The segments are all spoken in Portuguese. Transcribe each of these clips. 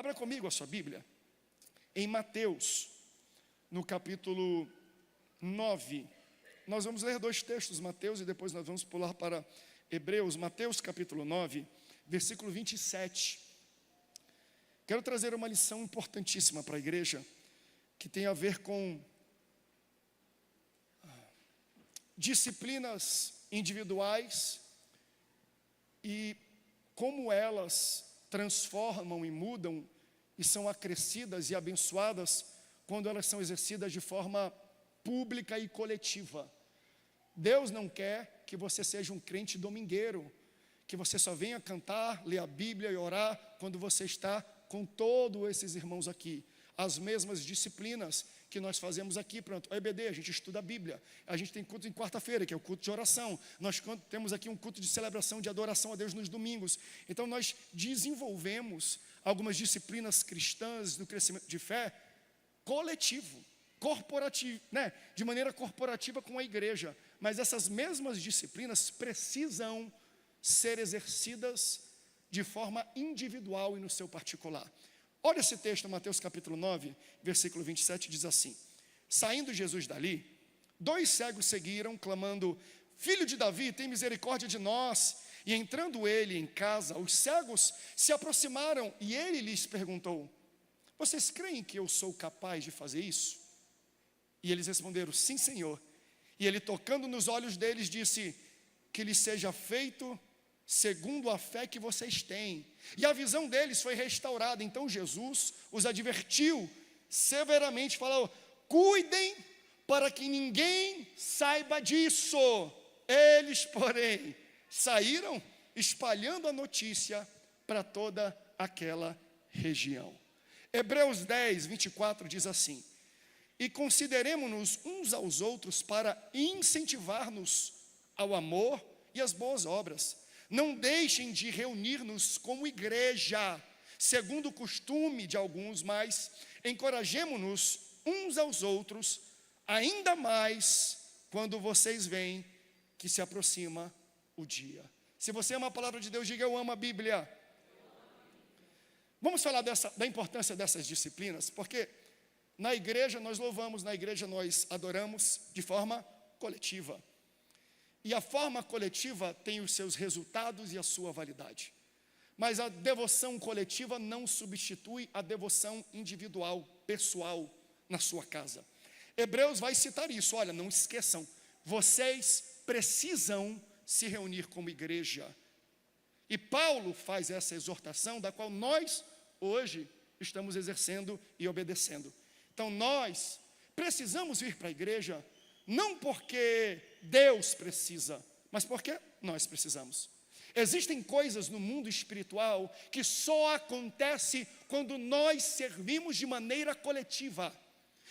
Abra comigo a sua Bíblia, em Mateus, no capítulo 9. Nós vamos ler 2 textos, Mateus, e depois nós vamos pular para Hebreus. Mateus, capítulo 9, versículo 27. Quero trazer uma lição importantíssima para a igreja, que tem a ver com disciplinas individuais e como elas transformam e mudam e são acrescidas e abençoadas quando elas são exercidas de forma pública e coletiva. Deus não quer que você seja um crente domingueiro, que você só venha cantar, ler a Bíblia e orar quando você está com todos esses irmãos aqui. As mesmas disciplinas que nós fazemos aqui, pronto, o EBD, a gente estuda a Bíblia, a gente tem culto em quarta-feira, que é o culto de oração, nós temos aqui um culto de celebração, de adoração a Deus nos domingos. Então nós desenvolvemos algumas disciplinas cristãs do crescimento de fé coletivo, corporativo, de maneira corporativa com a igreja, mas essas mesmas disciplinas precisam ser exercidas de forma individual e no seu particular. Olha esse texto, Mateus capítulo 9, versículo 27, diz assim: saindo Jesus dali, 2 cegos seguiram, clamando: Filho de Davi, tem misericórdia de nós. E entrando ele em casa, os cegos se aproximaram e ele lhes perguntou: vocês creem que eu sou capaz de fazer isso? E eles responderam: sim, Senhor. E ele, tocando nos olhos deles, disse: que lhes seja feito segundo a fé que vocês têm. E a visão deles foi restaurada. Então Jesus os advertiu severamente, falou: cuidem para que ninguém saiba disso. Eles, porém, saíram espalhando a notícia para toda aquela região. Hebreus 10, 24 diz assim: e consideremo-nos uns aos outros para incentivar-nos ao amor e às boas obras. Não deixem de reunir-nos como igreja, segundo o costume de alguns, mas encorajemo-nos uns aos outros, ainda mais quando vocês veem que se aproxima o dia. Se você ama a palavra de Deus, diga: eu amo a Bíblia. Vamos falar da importância dessas disciplinas, porque na igreja nós louvamos, na igreja nós adoramos de forma coletiva. E a forma coletiva tem os seus resultados e a sua validade. Mas a devoção coletiva não substitui a devoção individual, pessoal, na sua casa. Hebreus vai citar isso. Olha, não esqueçam, vocês precisam se reunir como igreja. E Paulo faz essa exortação, da qual nós, hoje, estamos exercendo e obedecendo. Então nós precisamos vir para a igreja, não porque Deus precisa, mas porque nós precisamos. Existem coisas no mundo espiritual que só acontece quando nós servimos de maneira coletiva.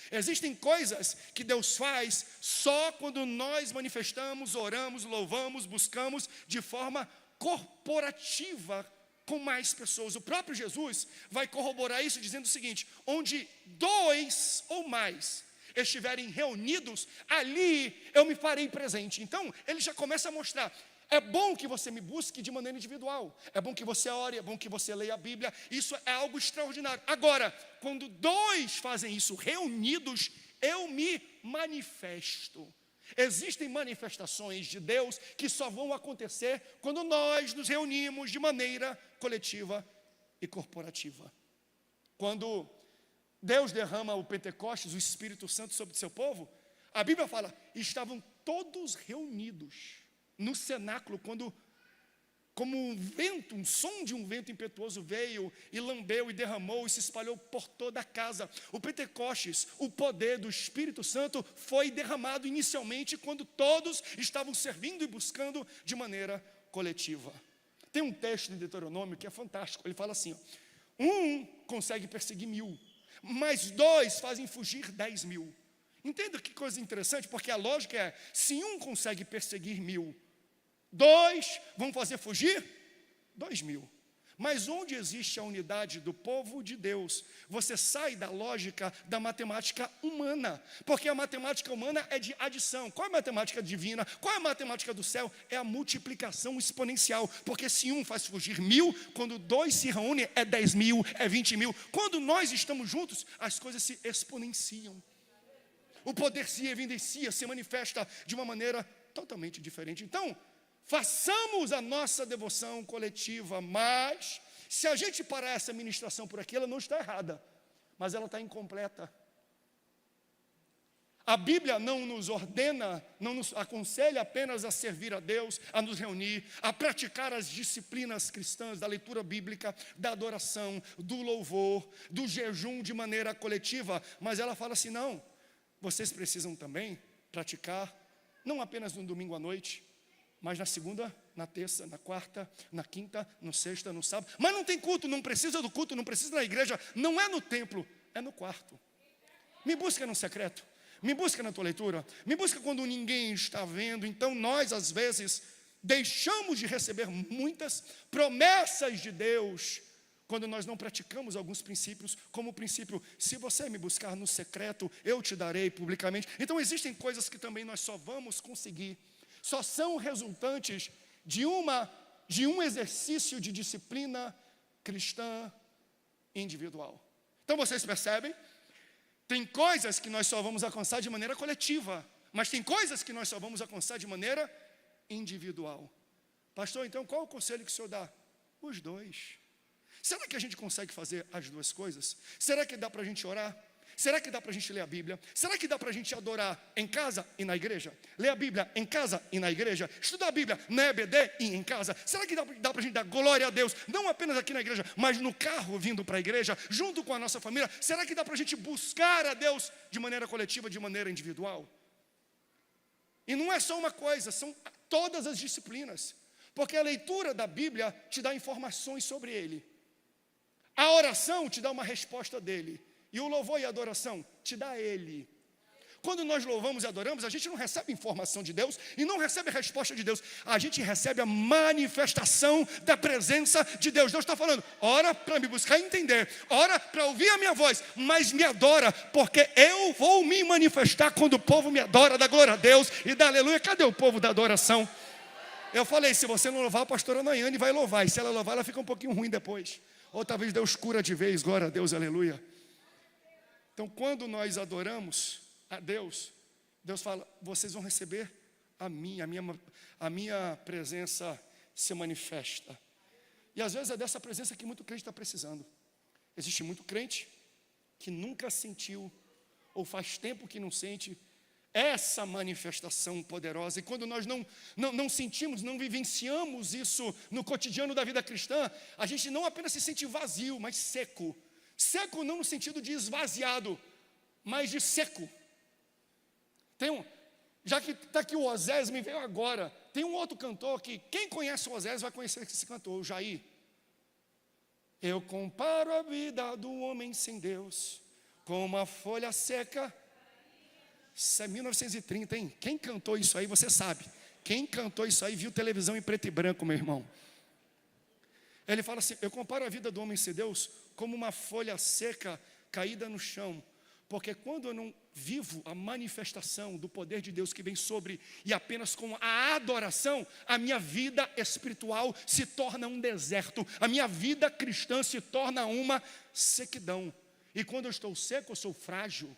Existem coisas que Deus faz só quando nós manifestamos, oramos, louvamos, buscamos de forma corporativa com mais pessoas. O próprio Jesus vai corroborar isso dizendo o seguinte: onde 2 ou mais estiverem reunidos, ali eu me farei presente. Então, ele já começa a mostrar: é bom que você me busque de maneira individual, é bom que você ore, é bom que você leia a Bíblia, isso é algo extraordinário. Agora, quando 2 fazem isso reunidos, eu me manifesto. Existem manifestações de Deus que só vão acontecer quando nós nos reunimos de maneira coletiva e corporativa. Quando Deus derrama o Pentecostes, o Espírito Santo sobre o seu povo, a Bíblia fala: estavam todos reunidos no cenáculo, quando, como um vento, um som de um vento impetuoso veio e lambeu e derramou e se espalhou por toda a casa. O Pentecostes, o poder do Espírito Santo, foi derramado inicialmente quando todos estavam servindo e buscando de maneira coletiva. Tem um texto em Deuteronômio que é fantástico. Ele fala assim: um consegue perseguir 1000, mas 2 fazem fugir 10.000. Entenda que coisa interessante, porque a lógica é: se um consegue perseguir 1000, 2 vão fazer fugir 2.000. Mas onde existe a unidade do povo de Deus, você sai da lógica da matemática humana, porque a matemática humana é de adição. Qual é a matemática divina? Qual é a matemática do céu? É a multiplicação exponencial, porque se um faz fugir 1000, quando dois se reúnem é 10.000, é 20.000. Quando nós estamos juntos, as coisas se exponenciam. O poder se evidencia, se manifesta de uma maneira totalmente diferente. Então, façamos a nossa devoção coletiva, mas se a gente parar essa ministração por aqui, ela não está errada, mas ela está incompleta. A Bíblia não nos ordena, não nos aconselha apenas a servir a Deus, a nos reunir, a praticar as disciplinas cristãs da leitura bíblica, da adoração, do louvor, do jejum de maneira coletiva, mas ela fala assim, não, vocês precisam também praticar, não apenas no domingo à noite, mas na segunda, na terça, na quarta, na quinta, na sexta, no sábado. Mas não tem culto, não precisa do culto, não precisa da igreja, não é no templo, é no quarto. Me busca no secreto, me busca na tua leitura, me busca quando ninguém está vendo. Então nós às vezes deixamos de receber muitas promessas de Deus, quando nós não praticamos alguns princípios, como o princípio, se você me buscar no secreto, eu te darei publicamente. Então existem coisas que também nós só vamos conseguir, só são resultantes de um exercício de disciplina cristã individual. Então vocês percebem? Tem coisas que nós só vamos alcançar de maneira coletiva, mas tem coisas que nós só vamos alcançar de maneira individual. Pastor, então qual o conselho que o senhor dá? Os dois. Será que a gente consegue fazer as duas coisas? Será que dá para a gente orar? Será que dá para a gente ler a Bíblia? Será que dá para a gente adorar em casa e na igreja? Ler a Bíblia em casa e na igreja? Estudar a Bíblia na EBD e em casa? Será que dá para a gente dar glória a Deus? Não apenas aqui na igreja, mas no carro vindo para a igreja, junto com a nossa família? Será que dá para a gente buscar a Deus de maneira coletiva, de maneira individual? E não é só uma coisa, são todas as disciplinas. Porque a leitura da Bíblia te dá informações sobre Ele. A oração te dá uma resposta dele. E o louvor e a adoração te dá Ele. Quando nós louvamos e adoramos, a gente não recebe informação de Deus e não recebe a resposta de Deus. A gente recebe a manifestação da presença de Deus. Deus está falando, ora para me buscar e entender, ora para ouvir a minha voz, mas me adora, porque eu vou me manifestar quando o povo me adora, dá glória a Deus e dá aleluia. Cadê o povo da adoração? Eu falei, se você não louvar, a pastora Nayane vai louvar. E se ela louvar, ela fica um pouquinho ruim depois. Ou talvez Deus cura de vez, glória a Deus, aleluia. Então, quando nós adoramos a Deus, Deus fala, vocês vão receber a minha presença se manifesta. E às vezes é dessa presença que muito crente está precisando. Existe muito crente que nunca sentiu, ou faz tempo que não sente, essa manifestação poderosa. E quando nós não sentimos, não vivenciamos isso no cotidiano da vida cristã, a gente não apenas se sente vazio, mas seco. Seco não no sentido de esvaziado, mas de seco. Já que está aqui o Osés, me veio agora, tem um outro cantor que, quem conhece o Osés vai conhecer esse cantor, o Jair. Eu comparo a vida do homem sem Deus com uma folha seca. Isso é 1930, hein? Quem cantou isso aí, você sabe. Quem cantou isso aí viu televisão em preto e branco, meu irmão. Ele fala assim, eu comparo a vida do homem sem Deus como uma folha seca caída no chão. Porque quando eu não vivo a manifestação do poder de Deus que vem sobre, e apenas com a adoração, a minha vida espiritual se torna um deserto. A minha vida cristã se torna uma sequidão. E quando eu estou seco, eu sou frágil.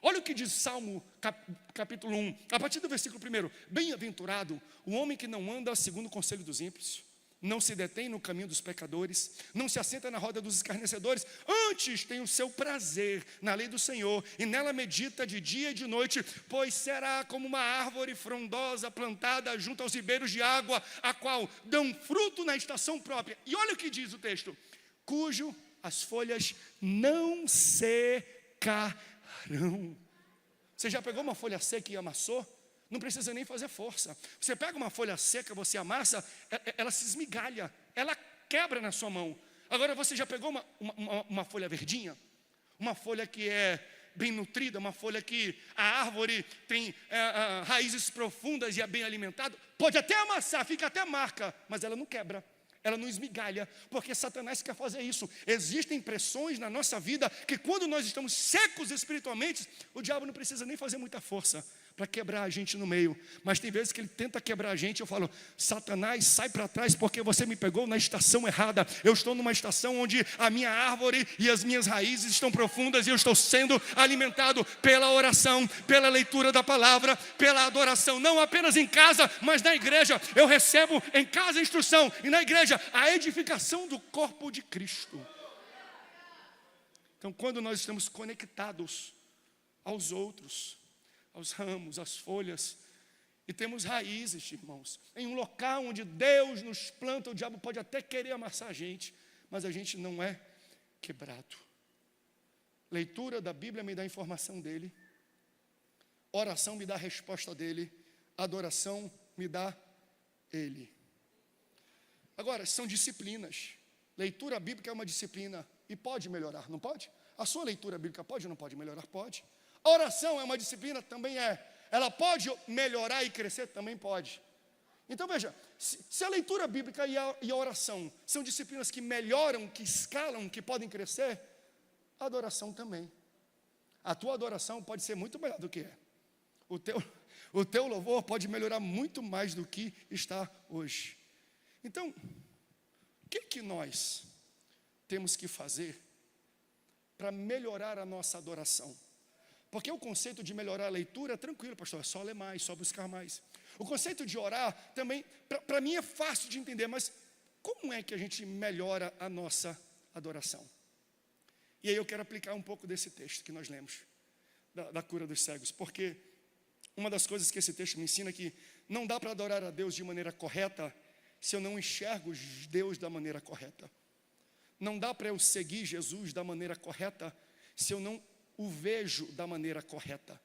Olha o que diz Salmo capítulo 1, a partir do versículo 1. Bem-aventurado o homem que não anda segundo o conselho dos ímpios, não se detém no caminho dos pecadores, não se assenta na roda dos escarnecedores, antes tem o seu prazer na lei do Senhor, e nela medita de dia e de noite, pois será como uma árvore frondosa plantada junto aos ribeiros de água, a qual dão fruto na estação própria. E olha o que diz o texto, cujo as folhas não secarão. Você já pegou uma folha seca e amassou? Não precisa nem fazer força. Você pega uma folha seca, você amassa, ela se esmigalha, ela quebra na sua mão. Agora você já pegou uma folha verdinha? Uma folha que é bem nutrida, uma folha que a árvore tem raízes profundas e é bem alimentada? Pode até amassar, fica até marca, mas ela não quebra. ela não esmigalha, porque Satanás quer fazer isso. Existem pressões na nossa vida que quando nós estamos secos espiritualmente, o diabo não precisa nem fazer muita força para quebrar a gente no meio. Mas tem vezes que ele tenta quebrar a gente, eu falo: Satanás, sai para trás, porque você me pegou na estação errada. Eu estou numa estação onde a minha árvore e as minhas raízes estão profundas, e eu estou sendo alimentado pela oração, pela leitura da palavra, pela adoração, não apenas em casa, mas na igreja. Eu recebo em casa a instrução, e na igreja a edificação do corpo de Cristo. Então, quando nós estamos conectados aos outros, aos ramos, às folhas, e temos raízes, irmãos, em um local onde Deus nos planta, o diabo pode até querer amassar a gente, mas a gente não é quebrado. Leitura da Bíblia me dá a informação dele, oração me dá a resposta dele, adoração me dá ele. Agora, são disciplinas. Leitura bíblica é uma disciplina e pode melhorar, não pode? A sua leitura bíblica pode ou não pode melhorar? Pode. A oração é uma disciplina? Também é. Ela pode melhorar e crescer? Também pode. Então veja, se a leitura bíblica e a oração são disciplinas que melhoram, que escalam, que podem crescer, a adoração também. A tua adoração pode ser muito melhor do que é. O teu louvor pode melhorar muito mais do que está hoje. Então, o que nós temos que fazer para melhorar a nossa adoração? Porque o conceito de melhorar a leitura é tranquilo, pastor, é só ler mais, só buscar mais. O conceito de orar também, para mim é fácil de entender, mas como é que a gente melhora a nossa adoração? E aí eu quero aplicar um pouco desse texto que nós lemos, da cura dos cegos, porque uma das coisas que esse texto me ensina é que não dá para adorar a Deus de maneira correta se eu não enxergo Deus da maneira correta. Não dá para eu seguir Jesus da maneira correta se eu não o vejo da maneira correta.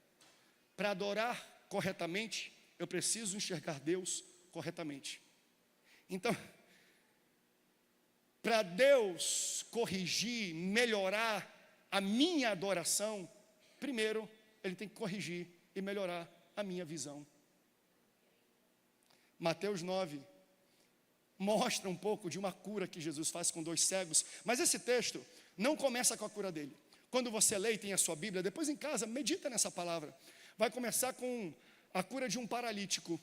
Para adorar corretamente, eu preciso enxergar Deus corretamente. Então, para Deus corrigir, melhorar a minha adoração, primeiro, Ele tem que corrigir e melhorar a minha visão. Mateus 9 mostra um pouco de uma cura que Jesus faz com 2 cegos, mas esse texto não começa com a cura dele. Quando você lê e tem a sua Bíblia, depois em casa, medita nessa palavra. Vai começar com a cura de um paralítico.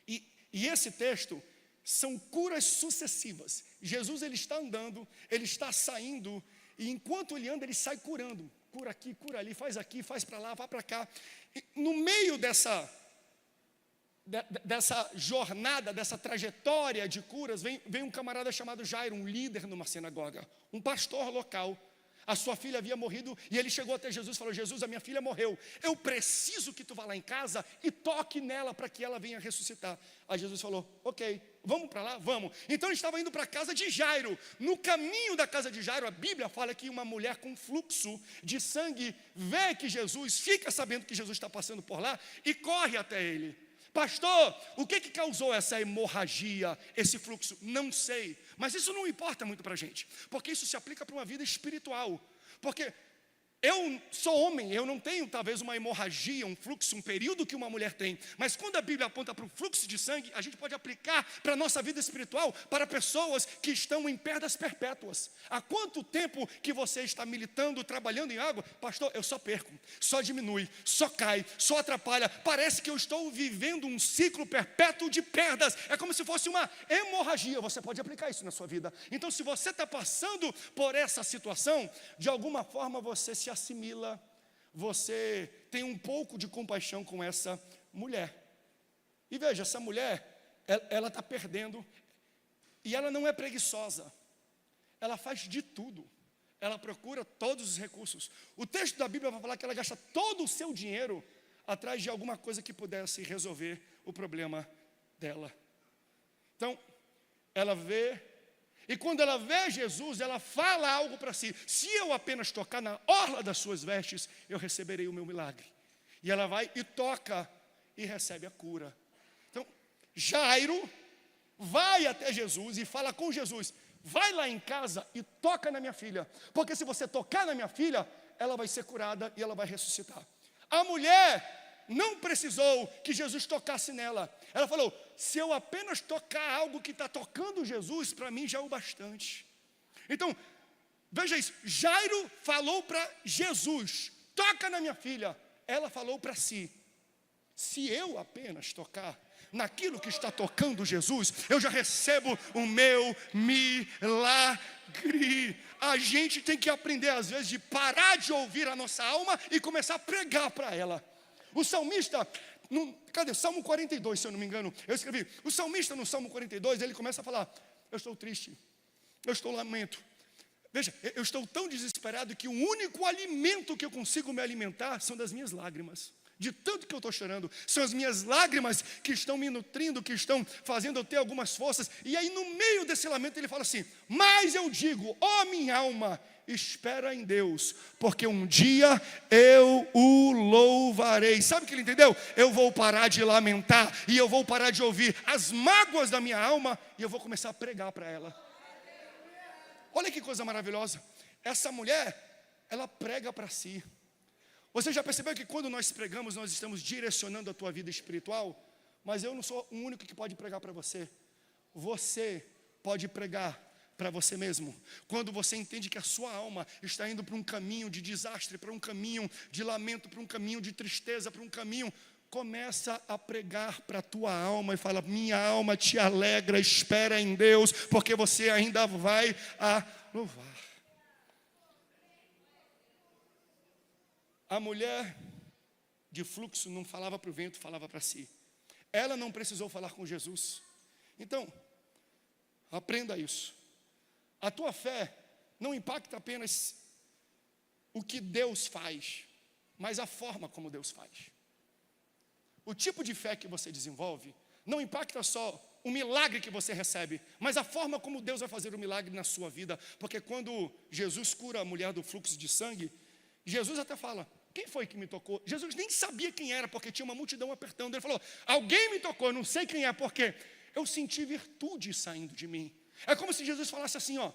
E esse texto são curas sucessivas. Jesus, ele está andando, ele está saindo, e enquanto ele anda, ele sai curando. Cura aqui, cura ali, faz aqui, faz para lá, vai para cá. E no meio dessa jornada, dessa trajetória de curas, vem um camarada chamado Jairo, um líder numa sinagoga, um pastor local. A sua filha havia morrido e ele chegou até Jesus e falou: Jesus, a minha filha morreu, eu preciso que tu vá lá em casa e toque nela para que ela venha ressuscitar. Aí Jesus falou: ok, vamos para lá? Vamos. Então ele estava indo para a casa de Jairo. No caminho da casa de Jairo, a Bíblia fala que uma mulher com fluxo de sangue vê que Jesus, fica sabendo que Jesus está passando por lá e corre até ele. Pastor, o que causou essa hemorragia, esse fluxo? Não sei, mas isso não importa muito para a gente, porque isso se aplica para uma vida espiritual, porque eu sou homem, eu não tenho talvez uma hemorragia, um fluxo, um período que uma mulher tem, mas quando a Bíblia aponta para o fluxo de sangue, a gente pode aplicar para a nossa vida espiritual, para pessoas que estão em perdas perpétuas. Há quanto tempo que você está militando, trabalhando em algo? Pastor, eu só perco, só diminui, só cai, só atrapalha, parece que eu estou vivendo um ciclo perpétuo de perdas, é como se fosse uma hemorragia. Você pode aplicar isso na sua vida. Então, se você está passando por essa situação, de alguma forma você se assimila, você tem um pouco de compaixão com essa mulher. E veja, essa mulher, ela está perdendo, e ela não é preguiçosa, ela faz de tudo, ela procura todos os recursos. O texto da Bíblia vai falar que ela gasta todo o seu dinheiro atrás de alguma coisa que pudesse resolver o problema dela. Então, ela vê, e quando ela vê Jesus, ela fala algo para si: se eu apenas tocar na orla das suas vestes, eu receberei o meu milagre. E ela vai e toca e recebe a cura. Então, Jairo vai até Jesus e fala com Jesus: vai lá em casa e toca na minha filha, porque se você tocar na minha filha, ela vai ser curada e ela vai ressuscitar. A mulher não precisou que Jesus tocasse nela. Ela falou, se eu apenas tocar algo que está tocando Jesus, para mim já é o bastante. Então, veja isso, Jairo falou para Jesus, toca na minha filha. Ela falou para si, se eu apenas tocar naquilo que está tocando Jesus, eu já recebo o meu milagre. A gente tem que aprender às vezes de parar de ouvir a nossa alma e começar a pregar para ela. O salmista, cadê? Salmo 42, se eu não me engano, eu escrevi. O salmista no Salmo 42, ele começa a falar, eu estou triste, eu estou lamento. Veja, eu estou tão desesperado que o único alimento que eu consigo me alimentar são das minhas lágrimas. De tanto que eu estou chorando, são as minhas lágrimas que estão me nutrindo, que estão fazendo eu ter algumas forças. E aí no meio desse lamento ele fala assim, mas eu digo, ó minha alma, espera em Deus, porque um dia eu o louvarei. Sabe o que ele entendeu? Eu vou parar de lamentar e eu vou parar de ouvir as mágoas da minha alma e eu vou começar a pregar para ela. Olha que coisa maravilhosa. Essa mulher, ela prega para si. Você já percebeu que quando nós pregamos, nós estamos direcionando a tua vida espiritual? Mas eu não sou o único que pode pregar para você. Você pode pregar para você mesmo. Quando você entende que a sua alma está indo para um caminho de desastre, para um caminho de lamento, para um caminho de tristeza, para um caminho, começa a pregar para a tua alma e fala, minha alma te alegra, espera em Deus, porque você ainda vai a louvar. A mulher de fluxo não falava para o vento, falava para si. Ela não precisou falar com Jesus. Então, aprenda isso. A tua fé não impacta apenas o que Deus faz, mas a forma como Deus faz. O tipo de fé que você desenvolve não impacta só o milagre que você recebe, mas a forma como Deus vai fazer o milagre na sua vida. Porque quando Jesus cura a mulher do fluxo de sangue, Jesus até fala, quem foi que me tocou? Jesus nem sabia quem era, porque tinha uma multidão apertando. Ele falou, alguém me tocou, eu não sei quem é, porque eu senti virtude saindo de mim. É como se Jesus falasse assim, ó,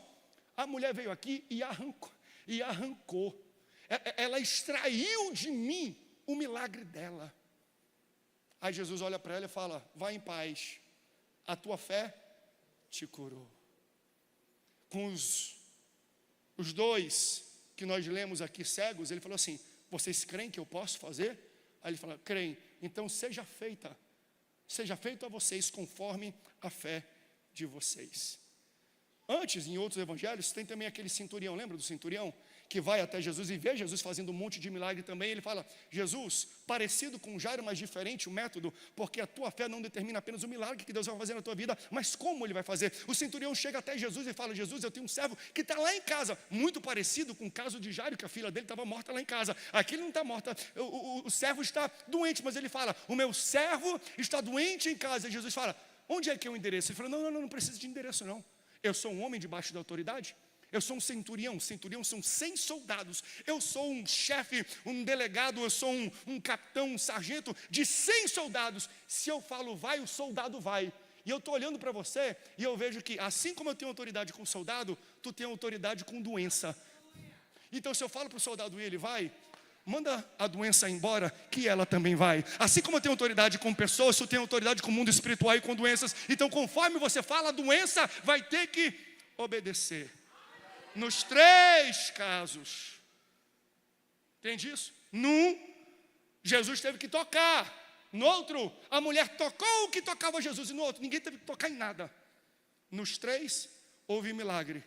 a mulher veio aqui e arrancou. Ela extraiu de mim o milagre dela. Aí Jesus olha para ela e fala, vai em paz, a tua fé te curou. Com os dois que nós lemos aqui cegos, ele falou assim, vocês creem que eu posso fazer? Aí ele fala, creem, então seja feito a vocês conforme a fé de vocês. Antes, em outros evangelhos, tem também aquele centurião, lembra do centurião? Que vai até Jesus e vê Jesus fazendo um monte de milagre também. Ele fala, Jesus, parecido com Jairo, mas diferente o método, porque a tua fé não determina apenas o milagre que Deus vai fazer na tua vida, mas como Ele vai fazer. O centurião chega até Jesus e fala, Jesus, eu tenho um servo que está lá em casa, muito parecido com o caso de Jairo, que a filha dele estava morta lá em casa. Aqui ele não está morta, o servo está doente, mas ele fala, o meu servo está doente em casa. E Jesus fala, onde é que é o endereço? Ele fala, não precisa de endereço não. Eu sou um homem debaixo da autoridade. Eu sou um centurião são 100 soldados. Eu sou um chefe, um delegado, eu sou um capitão, um sargento de 100 soldados. Se eu falo vai, o soldado vai. E eu estou olhando para você e eu vejo que assim como eu tenho autoridade com soldado, tu tem autoridade com doença. Então se eu falo para o soldado e ele vai, manda a doença embora, que ela também vai. Assim como eu tenho autoridade com pessoas, tu tem autoridade com o mundo espiritual e com doenças. Então conforme você fala, a doença vai ter que obedecer. Nos 3 casos. Entende isso? Num, Jesus teve que tocar. No outro, a mulher tocou o que tocava Jesus. E no outro, ninguém teve que tocar em nada. Nos 3, houve milagre.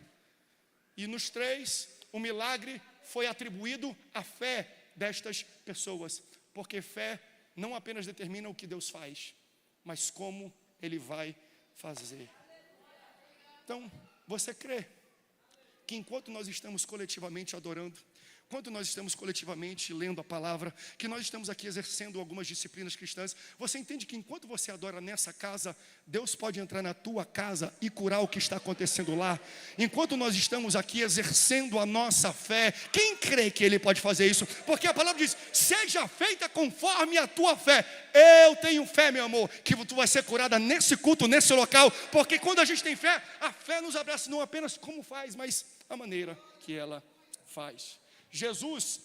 E nos 3, o milagre foi atribuído à fé destas pessoas. Porque fé não apenas determina o que Deus faz, mas como Ele vai fazer. Então, você crê que enquanto nós estamos coletivamente adorando, enquanto nós estamos coletivamente lendo a palavra, que nós estamos aqui exercendo algumas disciplinas cristãs, você entende que enquanto você adora nessa casa, Deus pode entrar na tua casa e curar o que está acontecendo lá? Enquanto nós estamos aqui exercendo a nossa fé, quem crê que Ele pode fazer isso? Porque a palavra diz, seja feita conforme a tua fé. Eu tenho fé, meu amor, que tu vai ser curada nesse culto, nesse local, porque quando a gente tem fé, a fé nos abraça não apenas como faz, mas a maneira que ela faz. Jesus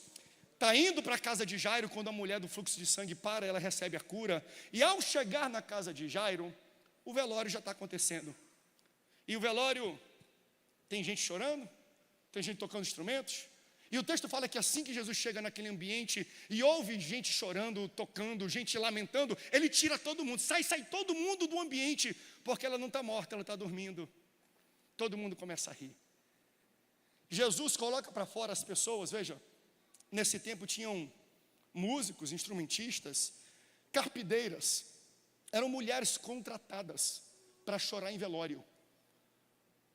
está indo para a casa de Jairo, quando a mulher do fluxo de sangue para, ela recebe a cura. E ao chegar na casa de Jairo, o velório já está acontecendo. E o velório tem gente chorando, tem gente tocando instrumentos. E o texto fala que assim que Jesus chega naquele ambiente e ouve gente chorando, tocando, gente lamentando, ele tira todo mundo, sai todo mundo do ambiente, porque ela não está morta, ela está dormindo. Todo mundo começa a rir. Jesus coloca para fora as pessoas, veja, nesse tempo tinham músicos, instrumentistas, carpideiras, eram mulheres contratadas para chorar em velório.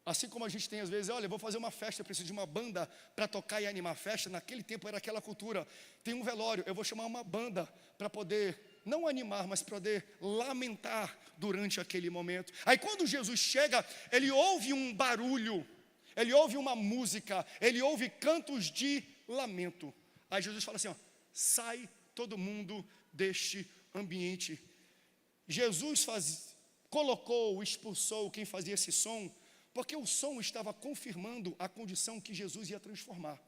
Assim como a gente tem às vezes, olha, eu vou fazer uma festa, eu preciso de uma banda para tocar e animar a festa. Naquele tempo era aquela cultura, tem um velório, eu vou chamar uma banda para poder, não animar, mas poder lamentar durante aquele momento. Aí quando Jesus chega, ele ouve um barulho, ele ouve uma música, ele ouve cantos de lamento. Aí Jesus fala assim, ó, sai todo mundo deste ambiente. Jesus colocou, expulsou quem fazia esse som, porque o som estava confirmando a condição que Jesus ia transformar.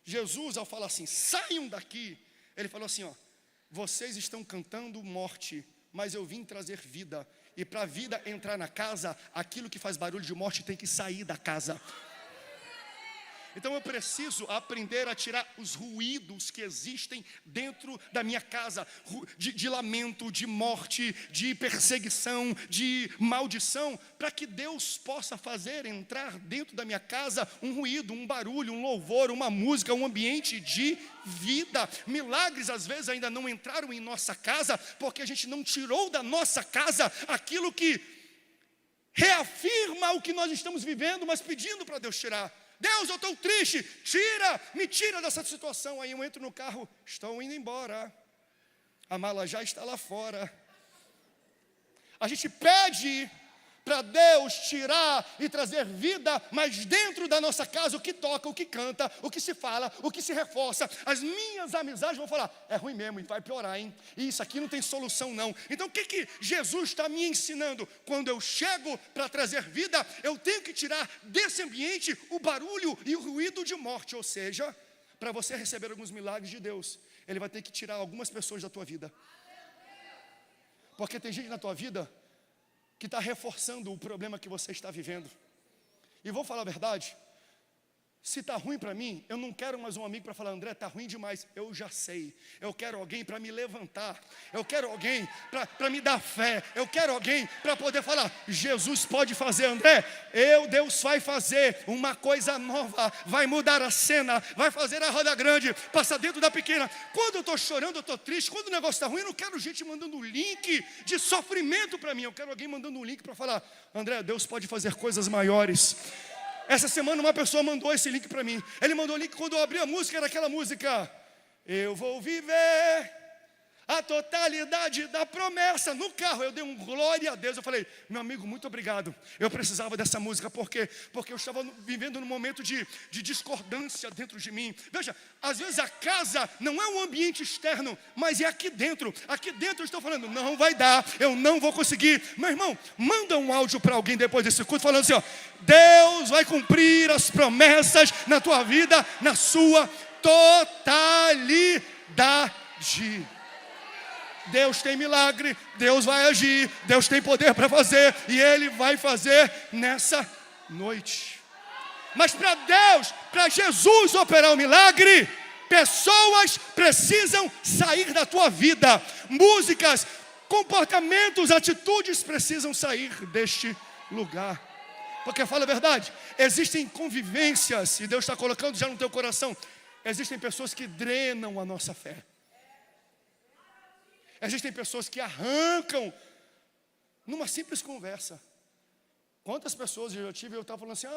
Jesus, ao falar assim, saiam daqui, ele falou assim, ó, vocês estão cantando morte, mas eu vim trazer vida. E para a vida entrar na casa, aquilo que faz barulho de morte tem que sair da casa. Então eu preciso aprender a tirar os ruídos que existem dentro da minha casa, de lamento, de morte, de perseguição, de maldição, para que Deus possa fazer entrar dentro da minha casa um ruído, um barulho, um louvor, uma música, um ambiente de vida. Milagres às vezes ainda não entraram em nossa casa, porque a gente não tirou da nossa casa aquilo que reafirma o que nós estamos vivendo, mas pedindo para Deus tirar. Deus, eu estou triste, me tira dessa situação. Aí eu entro no carro, estou indo embora, a mala já está lá fora. A gente pede para Deus tirar e trazer vida, mas dentro da nossa casa o que toca, o que canta, o que se fala, o que se reforça. As minhas amizades vão falar, é ruim mesmo, vai piorar, hein? E isso aqui não tem solução não. Então o que Jesus está me ensinando? Quando eu chego para trazer vida, eu tenho que tirar desse ambiente o barulho e o ruído de morte. Ou seja, para você receber alguns milagres de Deus, Ele vai ter que tirar algumas pessoas da tua vida. Porque tem gente na tua vida que está reforçando o problema que você está vivendo. E vou falar a verdade, se está ruim para mim, eu não quero mais um amigo para falar, André, está ruim demais. Eu já sei, eu quero alguém para me levantar, eu quero alguém para me dar fé, eu quero alguém para poder falar, Jesus pode fazer, André, Deus vai fazer uma coisa nova, vai mudar a cena, vai fazer a roda grande, passar dentro da pequena. Quando eu estou chorando, eu estou triste, quando o negócio está ruim, eu não quero gente mandando link de sofrimento para mim, eu quero alguém mandando um link para falar, André, Deus pode fazer coisas maiores. Essa semana uma pessoa mandou esse link para mim. Ele mandou o link, quando eu abri a música, era aquela música, eu vou viver a totalidade da promessa. No carro eu dei um glória a Deus. Eu falei, meu amigo, muito obrigado. Eu precisava dessa música, por quê? Porque eu estava vivendo num momento de discordância dentro de mim. Veja, às vezes a casa não é um ambiente externo, mas é aqui dentro. Aqui dentro eu estou falando, não vai dar, eu não vou conseguir. Meu irmão, manda um áudio para alguém depois desse culto, falando assim, ó, Deus vai cumprir as promessas na tua vida, na sua totalidade. Deus tem milagre, Deus vai agir, Deus tem poder para fazer, e Ele vai fazer nessa noite. Mas para Deus, para Jesus operar o milagre, pessoas precisam sair da tua vida, músicas, comportamentos, atitudes precisam sair deste lugar. Porque fala a verdade, existem convivências, e Deus está colocando já no teu coração, existem pessoas que drenam a nossa fé. Existem pessoas que arrancam numa simples conversa. Quantas pessoas eu tive, eu estava falando assim,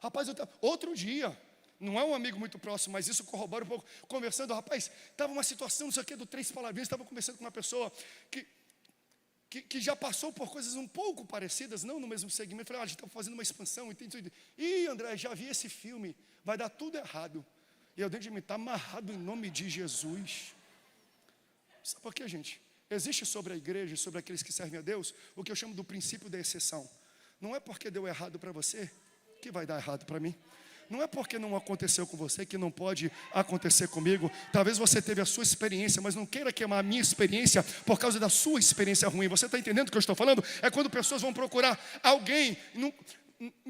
rapaz, outro dia, não é um amigo muito próximo, mas isso corrobora um pouco, conversando, rapaz, estava uma situação, não sei o que, do 3 palavrinhas, estava conversando com uma pessoa que já passou por coisas um pouco parecidas, não no mesmo segmento. Falei, a gente está fazendo uma expansão, e André, já vi esse filme, vai dar tudo errado. E eu dentro de mim, está amarrado em nome de Jesus. Sabe por quê, gente? Existe sobre a igreja, sobre aqueles que servem a Deus, o que eu chamo do princípio da exceção. Não é porque deu errado para você que vai dar errado para mim. Não é porque não aconteceu com você que não pode acontecer comigo. Talvez você teve a sua experiência, mas não queira queimar a minha experiência por causa da sua experiência ruim. Você está entendendo o que eu estou falando? É quando pessoas vão procurar alguém,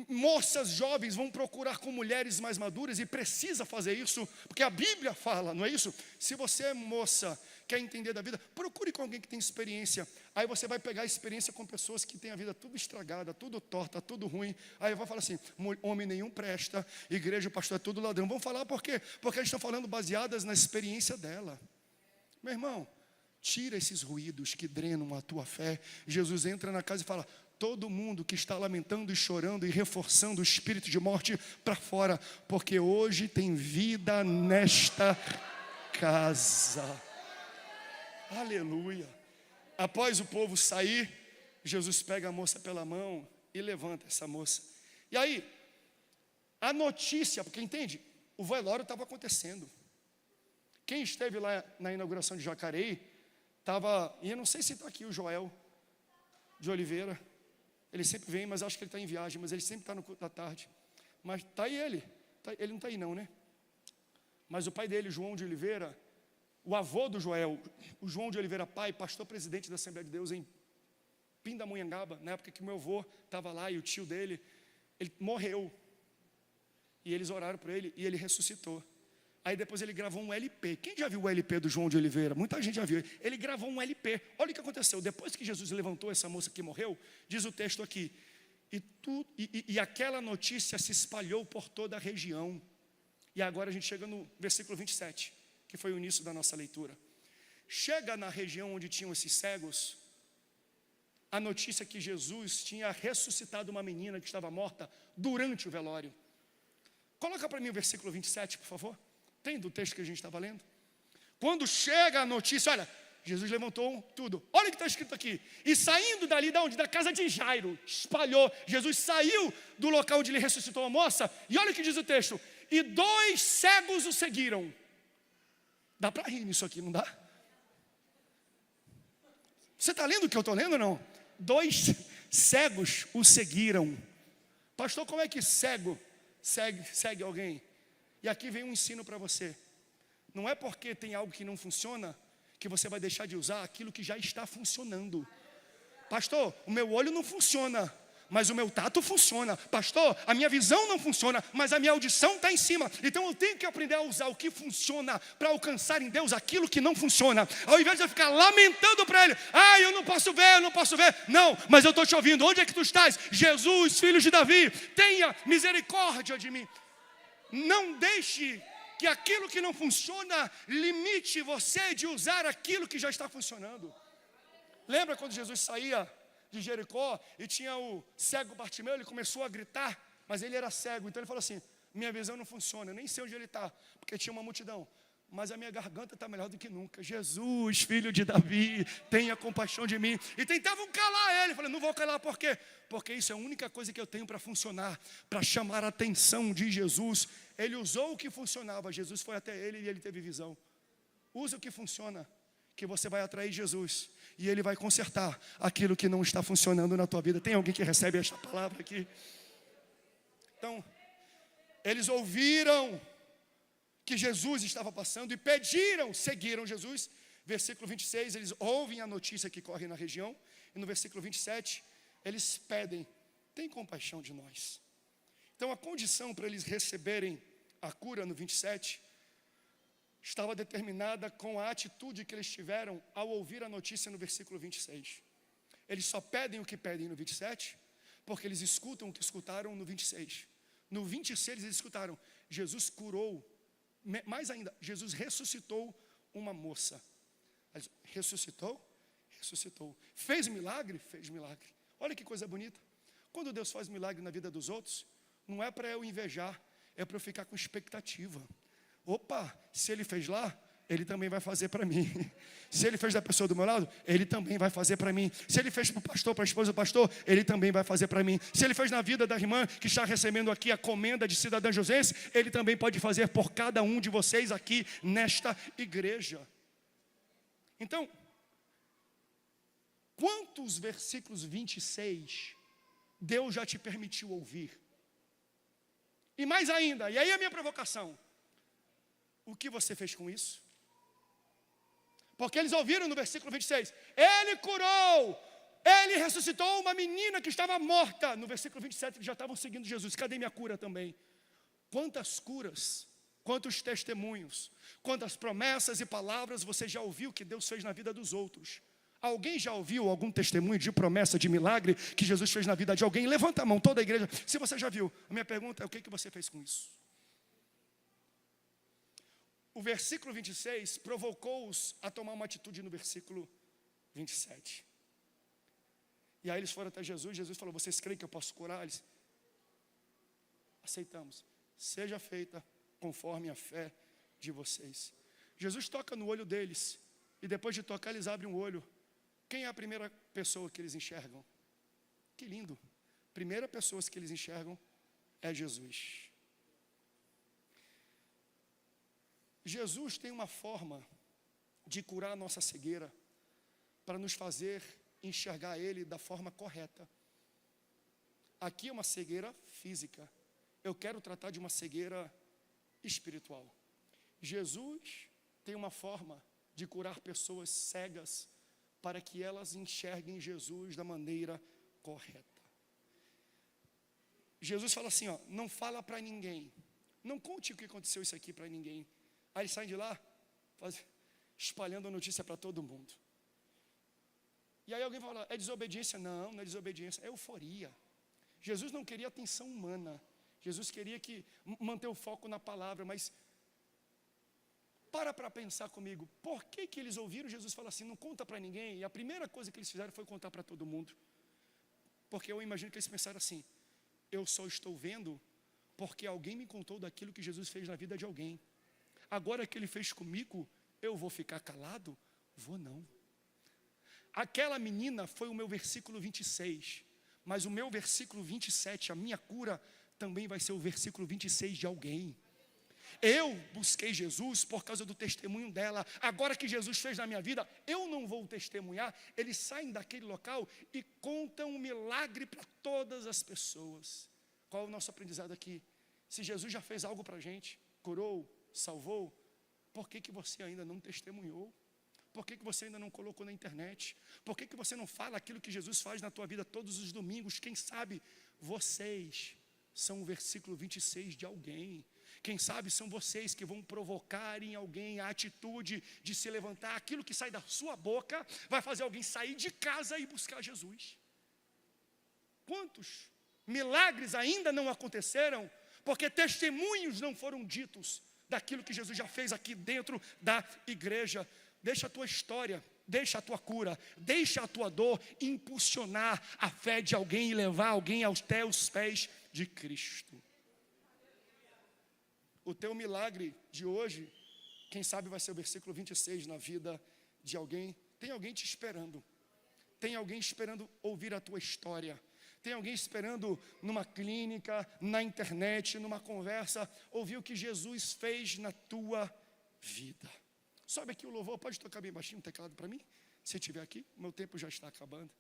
moças jovens vão procurar com mulheres mais maduras, e precisa fazer isso, porque a Bíblia fala, não é isso? Se você é moça, quer entender da vida, procure com alguém que tem experiência. Aí você vai pegar a experiência com pessoas que têm a vida tudo estragada, tudo torta, tudo ruim. Aí eu vou falar assim: homem nenhum presta, igreja, pastor é tudo ladrão. Vamos falar por quê? Porque eles estão falando baseadas na experiência dela. Meu irmão, tira esses ruídos que drenam a tua fé. Jesus entra na casa e fala: todo mundo que está lamentando e chorando e reforçando o espírito de morte para fora, porque hoje tem vida nesta casa. Aleluia. Após o povo sair, Jesus pega a moça pela mão e levanta essa moça. E aí, a notícia, porque entende, o velório estava acontecendo. Quem esteve lá na inauguração de Jacareí, estava, e eu não sei se está aqui o Joel de Oliveira. Ele sempre vem, mas acho que ele está em viagem, mas ele sempre está no culto da tarde. Mas está aí ele. Ele não está aí não, né? Mas o pai dele, João de Oliveira, o avô do Joel, o João de Oliveira pai, pastor presidente da Assembleia de Deus em Pindamonhangaba, na época que meu avô estava lá e o tio dele, ele morreu. E eles oraram por ele e ele ressuscitou. Aí depois ele gravou um LP. Quem já viu o LP do João de Oliveira? Muita gente já viu. Ele gravou um LP. Olha o que aconteceu. Depois que Jesus levantou essa moça que morreu, diz o texto aqui, e aquela notícia se espalhou por toda a região. E agora a gente chega no versículo 27, que foi o início da nossa leitura. Chega na região onde tinham esses cegos, a notícia que Jesus tinha ressuscitado uma menina que estava morta durante o velório. Coloca para mim o versículo 27, por favor. Tem do texto que a gente estava lendo? Quando chega a notícia, olha, Jesus levantou tudo. Olha o que está escrito aqui. E saindo dali, da onde? Da casa de Jairo, espalhou. Jesus saiu do local onde ele ressuscitou a moça. E olha o que diz o texto. E 2 cegos o seguiram. Dá para rir nisso aqui, não dá? Você está lendo o que eu estou lendo ou não? 2 cegos o seguiram. Pastor, como é que cego segue alguém? E aqui vem um ensino para você. Não é porque tem algo que não funciona que você vai deixar de usar aquilo que já está funcionando. Pastor, o meu olho não funciona, mas o meu tato funciona. Pastor, a minha visão não funciona, mas a minha audição está em cima. Então eu tenho que aprender a usar o que funciona para alcançar em Deus aquilo que não funciona. Ao invés de eu ficar lamentando para Ele: eu não posso ver, eu não posso ver. Não, mas eu estou te ouvindo. Onde é que tu estás? Jesus, filho de Davi, tenha misericórdia de mim. Não deixe que aquilo que não funciona limite você de usar aquilo que já está funcionando. Lembra quando Jesus saía de Jericó e tinha o cego Bartimeu? Ele começou a gritar, mas ele era cego. Então ele falou assim: minha visão não funciona, eu nem sei onde ele está, porque tinha uma multidão. Mas a minha garganta está melhor do que nunca. Jesus, filho de Davi, tenha compaixão de mim. E tentavam calar ele. Eu falei: não vou calar, por quê? Porque isso é a única coisa que eu tenho para funcionar, para chamar a atenção de Jesus. Ele usou o que funcionava. Jesus foi até ele e ele teve visão. Use o que funciona, que você vai atrair Jesus. E ele vai consertar aquilo que não está funcionando na tua vida. Tem alguém que recebe esta palavra aqui? Então, eles ouviram que Jesus estava passando e pediram, seguiram Jesus. Versículo 26, eles ouvem a notícia que corre na região. E no versículo 27, eles pedem: tem compaixão de nós. Então a condição para eles receberem a cura no 27 estava determinada com a atitude que eles tiveram ao ouvir a notícia no versículo 26. Eles só pedem o que pedem no 27, porque eles escutam o que escutaram no 26. No 26 eles escutaram: Jesus curou. Mais ainda, Jesus ressuscitou uma moça. Ressuscitou? Ressuscitou. Fez milagre? Fez milagre. Olha que coisa bonita. Quando Deus faz milagre na vida dos outros, não é para eu invejar, é para eu ficar com expectativa. Opa, se Ele fez lá, Ele também vai fazer para mim. Se Ele fez da pessoa do meu lado, Ele também vai fazer para mim. Se Ele fez para o pastor, para a esposa do pastor, Ele também vai fazer para mim. Se Ele fez na vida da irmã que está recebendo aqui a comenda de cidadã josense, Ele também pode fazer por cada um de vocês aqui nesta igreja. Então, quantos versículos 26 Deus já te permitiu ouvir? E mais ainda, e aí a minha provocação, o que você fez com isso? Porque eles ouviram no versículo 26, ele curou, ele ressuscitou uma menina que estava morta. No versículo 27 eles já estavam seguindo Jesus, cadê minha cura também? Quantas curas, quantos testemunhos, quantas promessas e palavras você já ouviu que Deus fez na vida dos outros? Alguém já ouviu algum testemunho de promessa, de milagre que Jesus fez na vida de alguém? Levanta a mão, toda a igreja, se você já viu. A minha pergunta é, o que você fez com isso? O versículo 26 provocou-os a tomar uma atitude no versículo 27. E aí eles foram até Jesus, Jesus falou, vocês creem que eu posso curar? Eles, aceitamos. Seja feita conforme a fé de vocês. Jesus toca no olho deles, e depois de tocar eles abrem o olho. Quem é a primeira pessoa que eles enxergam? Que lindo. Primeira pessoa que eles enxergam é Jesus. Jesus tem uma forma de curar a nossa cegueira para nos fazer enxergar Ele da forma correta. Aqui é uma cegueira física. Eu quero tratar de uma cegueira espiritual. Jesus tem uma forma de curar pessoas cegas para que elas enxerguem Jesus da maneira correta. Jesus fala assim, ó, não fala para ninguém. Não conte o que aconteceu isso aqui para ninguém. Aí eles saem de lá, espalhando a notícia para todo mundo. E aí alguém fala, é desobediência? Não, não é desobediência, é euforia. Jesus não queria atenção humana. Jesus queria manter o foco na palavra, mas para pensar comigo, por que eles ouviram Jesus falar assim, não conta para ninguém? E a primeira coisa que eles fizeram foi contar para todo mundo. Porque eu imagino que eles pensaram assim, eu só estou vendo porque alguém me contou daquilo que Jesus fez na vida de alguém. Agora que ele fez comigo, eu vou ficar calado? Vou não. Aquela menina foi o meu versículo 26, mas o meu versículo 27, a minha cura, também vai ser o versículo 26 de alguém. Eu busquei Jesus por causa do testemunho dela. Agora que Jesus fez na minha vida, eu não vou testemunhar. Eles saem daquele local e contam um milagre para todas as pessoas. Qual é o nosso aprendizado aqui? Se Jesus já fez algo para a gente, curou, salvou, por que você ainda não testemunhou? Por que você ainda não colocou na internet? Por que você não fala aquilo que Jesus faz na tua vida todos os domingos? Quem sabe vocês são o versículo 26 de alguém. Quem sabe são vocês que vão provocar em alguém a atitude de se levantar. Aquilo que sai da sua boca vai fazer alguém sair de casa e buscar Jesus. Quantos milagres ainda não aconteceram porque testemunhos não foram ditos daquilo que Jesus já fez aqui dentro da igreja? Deixa a tua história, deixa a tua cura, deixa a tua dor impulsionar a fé de alguém e levar alguém aos teus pés de Cristo. O teu milagre de hoje, quem sabe vai ser o versículo 26 na vida de alguém. Tem alguém te esperando. Tem alguém esperando ouvir a tua história. Tem alguém esperando numa clínica, na internet, numa conversa, ouvir o que Jesus fez na tua vida. Sobe aqui o louvor, pode tocar bem baixinho o teclado para mim? Se estiver aqui, meu tempo já está acabando.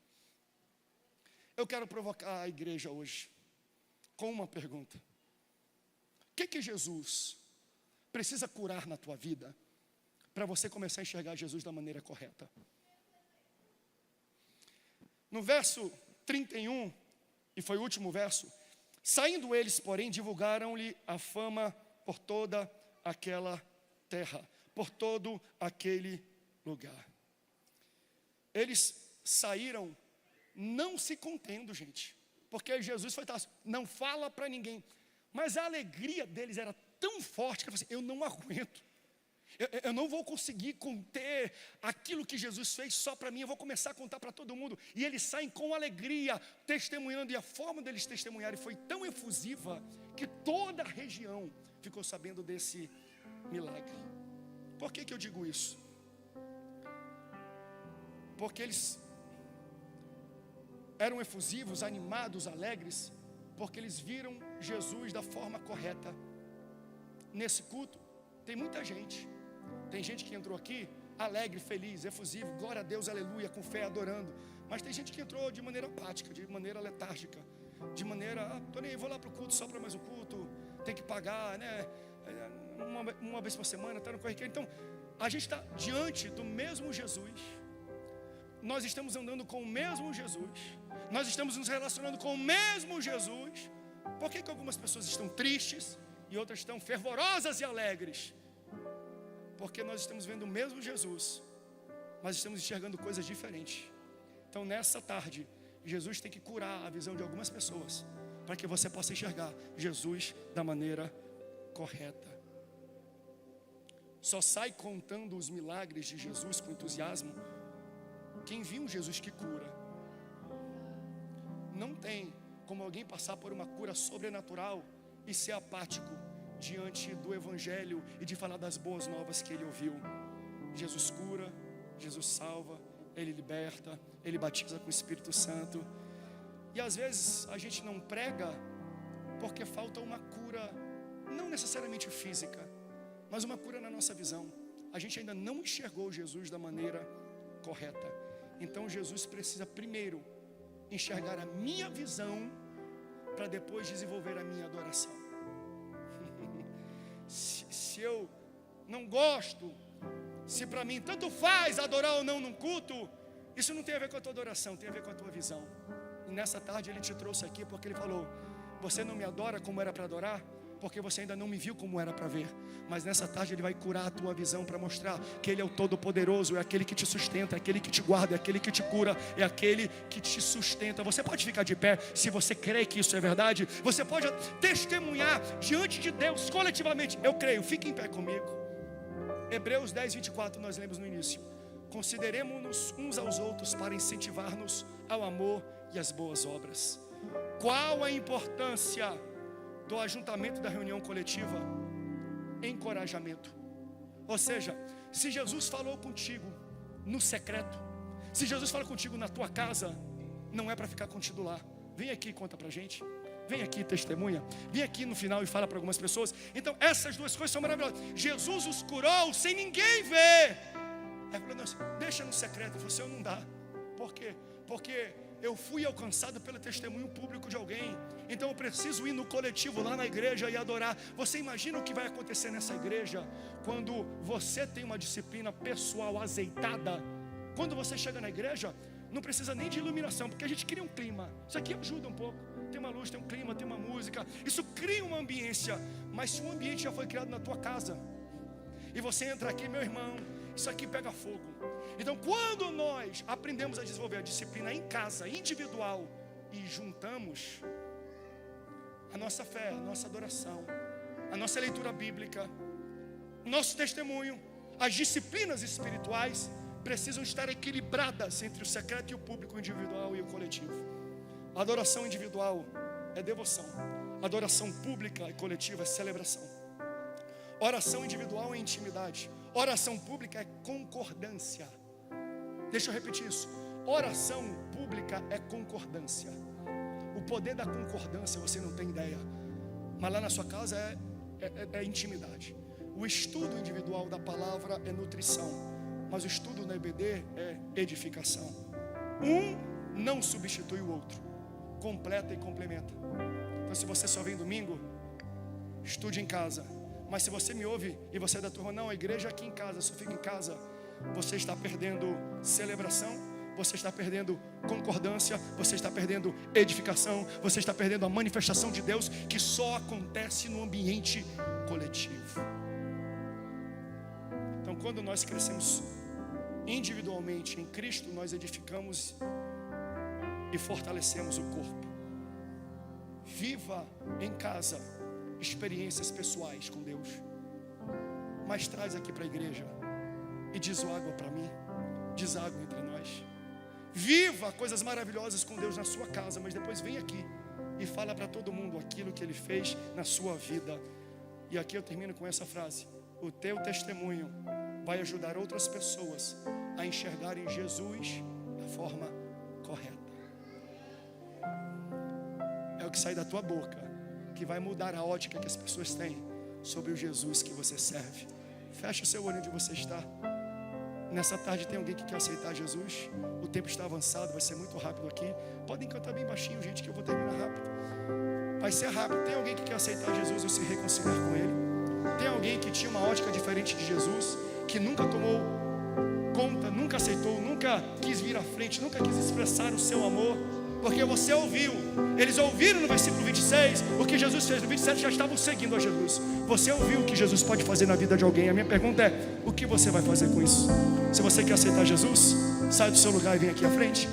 Eu quero provocar a igreja hoje com uma pergunta. O que Jesus precisa curar na tua vida para você começar a enxergar Jesus da maneira correta? No verso 31, e foi o último verso, saindo eles, porém, divulgaram-lhe a fama por toda aquela terra, por todo aquele lugar. Eles saíram não se contendo, gente, porque Jesus foi, não fala para ninguém. Mas a alegria deles era tão forte que eu falei assim, eu não aguento. Eu não vou conseguir conter aquilo que Jesus fez só para mim, eu vou começar a contar para todo mundo. E eles saem com alegria, testemunhando, e a forma deles testemunharem foi tão efusiva que toda a região ficou sabendo desse milagre. Por que eu digo isso? Porque eles eram efusivos, animados, alegres, porque eles viram Jesus da forma correta. Nesse culto, tem muita gente. Tem gente que entrou aqui alegre, feliz, efusivo, glória a Deus, aleluia, com fé, adorando. Mas tem gente que entrou de maneira apática, de maneira letárgica, de maneira, vou lá para o culto só para mais um culto. tem que pagar, né? Uma vez por semana, está no corriqueiro. Então, a gente está diante do mesmo Jesus. Nós estamos andando com o mesmo Jesus. Nós estamos nos relacionando com o mesmo Jesus. Por que algumas pessoas estão tristes e outras estão fervorosas e alegres? Porque nós estamos vendo o mesmo Jesus, mas estamos enxergando coisas diferentes. Então, nessa tarde, Jesus tem que curar a visão de algumas pessoas, para que você possa enxergar Jesus da maneira correta. Só sai contando os milagres de Jesus com entusiasmo quem viu um Jesus que cura. Não tem como alguém passar por uma cura sobrenatural e ser apático diante do Evangelho e de falar das boas novas que ele ouviu. Jesus cura, Jesus salva, Ele liberta, Ele batiza com o Espírito Santo. E às vezes a gente não prega porque falta uma cura, não necessariamente física, mas uma cura na nossa visão. A gente ainda não enxergou Jesus da maneira correta. Então Jesus precisa primeiro enxergar a minha visão, para depois desenvolver a minha adoração. Se eu não gosto, se para mim tanto faz adorar ou não num culto, isso não tem a ver com a tua adoração, tem a ver com a tua visão. E nessa tarde ele te trouxe aqui porque ele falou: você não me adora como era para adorar, porque você ainda não me viu como era para ver. Mas nessa tarde ele vai curar a tua visão, para mostrar que ele é o Todo-Poderoso, é aquele que te sustenta, é aquele que te guarda, é aquele que te cura, é aquele que te sustenta. Você pode ficar de pé se você crê que isso é verdade. Você pode testemunhar diante de Deus coletivamente: eu creio. Fique em pé comigo. Hebreus 10, 24 nós lemos no início: consideremos-nos uns aos outros para incentivar-nos ao amor e às boas obras. Qual a importância do ajuntamento da reunião coletiva? Encorajamento. Ou seja, se Jesus falou contigo no secreto, se Jesus fala contigo na tua casa, não é para ficar contigo lá. Vem aqui e conta pra gente. Vem aqui e testemunha. Vem aqui no final e fala para algumas pessoas. Então essas duas coisas são maravilhosas. Jesus os curou sem ninguém ver. Aí falou: não, deixa no secreto. Você não dá. Por quê? Porque eu fui alcançado pelo testemunho público de alguém. Então eu preciso ir no coletivo, lá na igreja, e adorar. Você imagina o que vai acontecer nessa igreja quando você tem uma disciplina pessoal azeitada? Quando você chega na igreja, não precisa nem de iluminação, porque a gente cria um clima. Isso aqui ajuda um pouco. Tem uma luz, tem um clima, tem uma música. Isso cria uma ambiência. Mas se o ambiente já foi criado na tua casa e você entra aqui, meu irmão, isso aqui pega fogo. Então, quando nós aprendemos a desenvolver a disciplina em casa, individual, e juntamos a nossa fé, a nossa adoração, a nossa leitura bíblica, o nosso testemunho, as disciplinas espirituais precisam estar equilibradas entre o secreto e o público, o individual e o coletivo. A adoração individual é devoção. A adoração pública e coletiva é celebração. Oração individual é intimidade. Oração pública é concordância. Deixa eu repetir isso. Oração pública é concordância. O poder da concordância você não tem ideia. Mas lá na sua casa é intimidade. O estudo individual da palavra é nutrição. Mas o estudo na EBD é edificação. Um não substitui o outro. Completa e complementa. Então, se você só vem domingo, estude em casa. Mas se você me ouve e você é da turma: não, a igreja é aqui em casa, só fica em casa, você está perdendo celebração, você está perdendo concordância, você está perdendo edificação, você está perdendo a manifestação de Deus, que só acontece no ambiente coletivo. Então, quando nós crescemos individualmente em Cristo, nós edificamos e fortalecemos o corpo. Viva em casa experiências pessoais com Deus, mas traz aqui para a igreja e diz água para mim, diz água entre nós. Viva coisas maravilhosas com Deus na sua casa, mas depois vem aqui e fala para todo mundo aquilo que Ele fez na sua vida. E aqui eu termino com essa frase: o teu testemunho vai ajudar outras pessoas a enxergarem Jesus da forma correta. É o que sai da tua boca que vai mudar a ótica que as pessoas têm sobre o Jesus que você serve. Fecha o seu olho onde você está. Nessa tarde tem alguém que quer aceitar Jesus? O tempo está avançado, vai ser muito rápido aqui. Podem cantar bem baixinho, gente, que eu vou terminar rápido. Vai ser rápido. Tem alguém que quer aceitar Jesus ou se reconciliar com Ele? Tem alguém que tinha uma ótica diferente de Jesus, que nunca tomou conta, nunca aceitou, nunca quis vir à frente, nunca quis expressar o seu amor? Porque você ouviu, eles ouviram no versículo 26 o que Jesus fez, no 27 já estavam seguindo a Jesus. Você ouviu o que Jesus pode fazer na vida de alguém. A minha pergunta é: o que você vai fazer com isso? Se você quer aceitar Jesus, sai do seu lugar e vem aqui à frente.